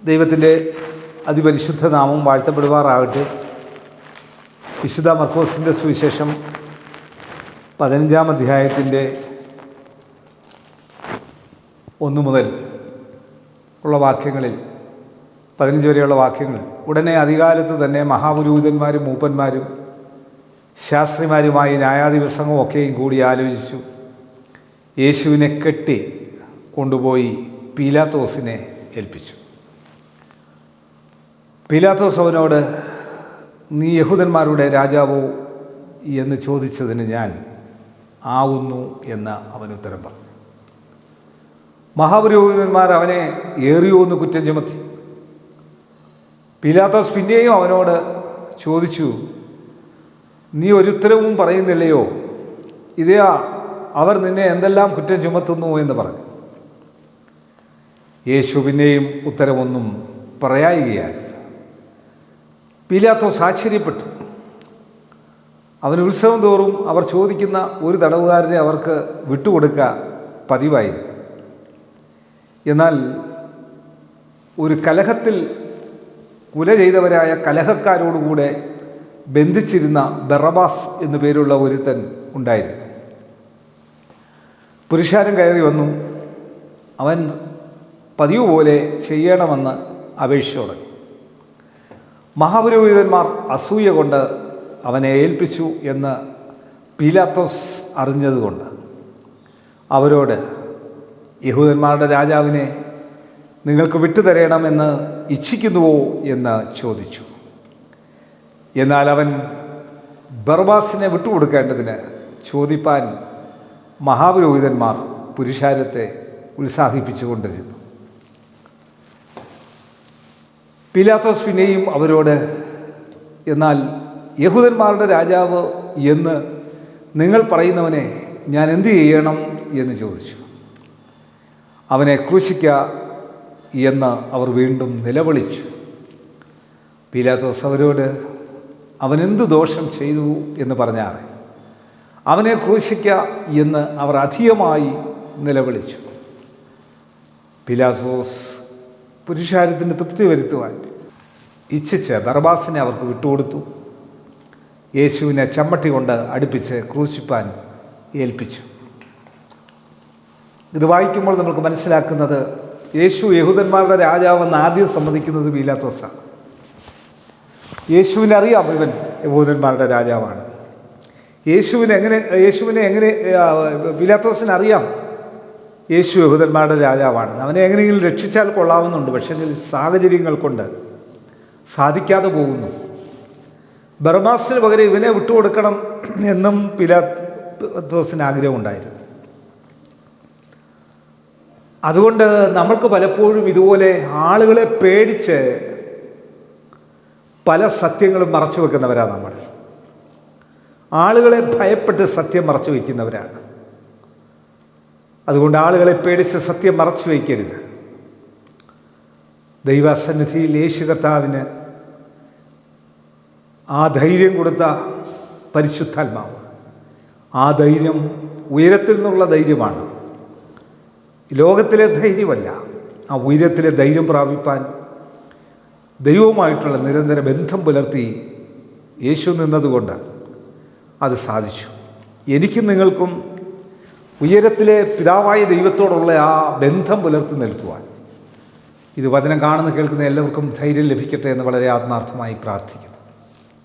ദൈവത്തിൻ്റെ അതിപരിശുദ്ധ നാമം വാഴ്ത്തപ്പെടുവാറാകട്ടെ. വിശുദ്ധ മർക്കോസിൻ്റെ സുവിശേഷം 15-ാം അധ്യായത്തിൻ്റെ 1 മുതൽ ഉള്ള വാക്യങ്ങളിൽ 15 വരെയുള്ള വാക്യങ്ങളിൽ, ഉടനെ അധികാലത്ത് തന്നെ മഹാപുരോഹിതന്മാരും മൂപ്പന്മാരും ശാസ്ത്രിമാരുമായി ന്യായാധിപസംഘം ഒക്കെയും കൂടി ആലോചിച്ചു യേശുവിനെ കെട്ടി കൊണ്ടുപോയി പീലാത്തോസിനെ ഏൽപ്പിച്ചു. പീലാത്തോസ് അവനോട്, നീ യഹൂദന്മാരുടെ രാജാവോ എന്ന് ചോദിച്ചതിന് ഞാൻ ആവുന്നു എന്ന് അവൻ ഉത്തരം പറഞ്ഞു. മഹാപുരോഹിതന്മാർ അവനെ ഏറിയോ എന്ന് കുറ്റം ചുമത്തി. പീലാത്തോസ് പിന്നെയും അവനോട് ചോദിച്ചു, നീ ഒരുത്തരവും പറയുന്നില്ലയോ? ഇതേയാ അവർ നിന്നെ എന്തെല്ലാം കുറ്റം ചുമത്തുന്നു എന്ന് പറഞ്ഞു. യേശു പിന്നെയും ഉത്തരമൊന്നും പറയായികയായി. പീലാത്തോസ് ആശ്ചര്യപ്പെട്ടു. അവന് ഉത്സവം തോറും അവർ ചോദിക്കുന്ന ഒരു തടവുകാരനെ അവർക്ക് വിട്ടുകൊടുക്കുക പതിവായിരുന്നു. എന്നാൽ ഒരു കലഹത്തിൽ കുല ചെയ്തവരായ കലഹക്കാരോടുകൂടെ ബന്ധിച്ചിരുന്ന ബറബാസ് എന്നു പേരുള്ള ഒരുത്തൻ ഉണ്ടായിരുന്നു. പുരുഷാരം കയറി വന്നു. അവൻ പതിവ് പോലെ ചെയ്യണമെന്ന് അപേക്ഷിച്ചു തുടങ്ങി. മഹാപുരോഹിതന്മാർ അസൂയ കൊണ്ട് അവനെ ഏൽപ്പിച്ചു എന്ന് പീലാത്തോസ് അറിഞ്ഞതുകൊണ്ട് അവരോട്, യഹൂദന്മാരുടെ രാജാവിനെ നിങ്ങൾക്ക് വിട്ടുതരണമെന്ന് ഇച്ഛിക്കുന്നുവോ എന്ന് ചോദിച്ചു. എന്നാൽ അവൻ ബർബാസിനെ വിട്ടുകൊടുക്കേണ്ടതിന് ചോദിപ്പാൻ മഹാപുരോഹിതന്മാർ പുരുഷാരത്തെ ഉത്സാഹിപ്പിച്ചുകൊണ്ടിരുന്നു. പീലാത്തോസ് പിന്നെയും അവരോട്, എന്നാൽ യഹൂദന്മാരുടെ രാജാവ് എന്ന് നിങ്ങൾ പറയുന്നവനെ ഞാൻ എന്തു ചെയ്യണം എന്ന് ചോദിച്ചു. അവനെ ക്രൂശിക്കുക എന്ന് അവർ വീണ്ടും നിലവിളിച്ചു. പീലാത്തോസ് അവരോട്, അവനെന്തു ദോഷം ചെയ്തു എന്ന് പറഞ്ഞാൽ അവനെ ക്രൂശിക്കുക എന്ന് അവർ അധികമായി നിലവിളിച്ചു. പീലാത്തോസ് പുരുഷാരത്തിന് തൃപ്തി വരുത്തുവാൻ ഇച്ഛിച്ച് ബർബാസിനെ അവർക്ക് വിട്ടുകൊടുത്തു. യേശുവിനെ ചമ്മട്ടി കൊണ്ട് അടുപ്പിച്ച് ക്രൂശിപ്പാൻ ഏൽപ്പിച്ചു. ഇത് വായിക്കുമ്പോൾ നമുക്ക് മനസ്സിലാക്കുന്നത്, യേശു യഹൂദന്മാരുടെ രാജാവെന്ന് ആദ്യം സമ്മതിക്കുന്നത് പീലാത്തോസാണ്. യേശുവിനെ അറിയാം ഇവൻ യഹൂദന്മാരുടെ രാജാവാണ്. യേശുവിനെ എങ്ങനെ പീലാത്തോസിന് അറിയാം യേശു യഹൂദന്മാരുടെ രാജാവാണ്. അവനെ എങ്ങനെയെങ്കിലും രക്ഷിച്ചാൽ കൊള്ളാവുന്നുണ്ട്. പക്ഷേ സാഹചര്യങ്ങൾ കൊണ്ട് സാധിക്കാതെ പോകുന്നു. ബർബാസിന് പകരം ഇവനെ വിട്ടുകൊടുക്കണം എന്നും പീലാത്തോസിന് ആഗ്രഹമുണ്ടായിരുന്നു. അതുകൊണ്ട് നമ്മൾക്ക് പലപ്പോഴും ഇതുപോലെ ആളുകളെ പേടിച്ച് പല സത്യങ്ങളും മറച്ചു വെക്കുന്നവരാണ് നമ്മൾ. ആളുകളെ ഭയപ്പെട്ട് സത്യം മറച്ചു വയ്ക്കുന്നവരാണ്. അതുകൊണ്ട് ആളുകളെ പേടിച്ച് സത്യം മറച്ചു വയ്ക്കരുത്. ദൈവസന്നിധിയിൽ യേശു കർത്താവിന് ആ ധൈര്യം കൊടുത്ത പരിശുദ്ധാത്മാവ്, ആ ധൈര്യം ഉയരത്തിൽ നിന്നുള്ള ധൈര്യമാണ്, ലോകത്തിലെ ധൈര്യമല്ല. ആ ഉയരത്തിലെ ധൈര്യം പ്രാപിപ്പാൻ ദൈവവുമായിട്ടുള്ള നിരന്തര ബന്ധം പുലർത്തി യേശു നിന്നതുകൊണ്ട് അത് സാധിച്ചു. എനിക്കും നിങ്ങൾക്കും ഉയരത്തിലെ പിതാവായ ദൈവത്തോടുള്ള ആ ബന്ധം പുലർത്തി നിൽക്കുവാൻ ഇത് വചനം കാണുന്ന കേൾക്കുന്ന എല്ലാവർക്കും ധൈര്യം ലഭിക്കട്ടെ എന്ന് വളരെ ആത്മാർത്ഥമായി പ്രാർത്ഥിക്കുന്നു.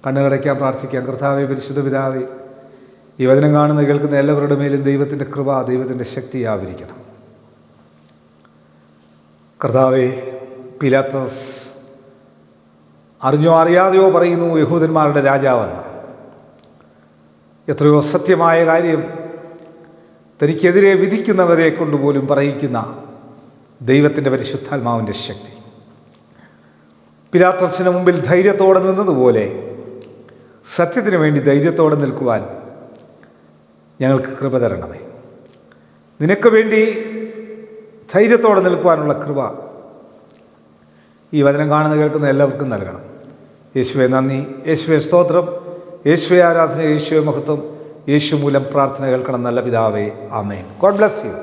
കണ്ണുകടയ്ക്കാൻ പ്രാർത്ഥിക്കാം. കർത്താവേ, പരിശുദ്ധ പിതാവേ, ഈ വചനം കാണുന്ന കേൾക്കുന്ന എല്ലാവരുടെ മേലും ദൈവത്തിൻ്റെ കൃപ, ദൈവത്തിൻ്റെ ശക്തി ആവരിക്കണം. കർത്താവേ, പീലാത്തോസ് അറിഞ്ഞോ അറിയാതെയോ പറയുന്നു യഹൂദന്മാരുടെ രാജാവെന്ന്. എത്രയോ സത്യമായ കാര്യം തനിക്കെതിരെ വിധിക്കുന്നവരെ കൊണ്ടുപോലും പറയിക്കുന്ന ദൈവത്തിൻ്റെ പരിശുദ്ധാത്മാവിൻ്റെ ശക്തി. പീലാത്തോസിന് മുമ്പിൽ ധൈര്യത്തോടെ നിന്നതുപോലെ സത്യത്തിന് വേണ്ടി ധൈര്യത്തോടെ നിൽക്കുവാൻ ഞങ്ങൾക്ക് കൃപ തരണമേ. നിനക്ക് വേണ്ടി ധൈര്യത്തോടെ നിൽക്കുവാനുള്ള കൃപ ഈ വചനം കാണുന്ന കേൾക്കുന്ന എല്ലാവർക്കും നൽകണം. യേശുവെ നന്ദി, യേശുവെ സ്തോത്രം, യേശുവെ ആരാധന, യേശുവെ മഹത്വം. യേശു മൂലം പ്രാർത്ഥന കേൾക്കണം നല്ല പിതാവേ. ആമേൻ. God bless U.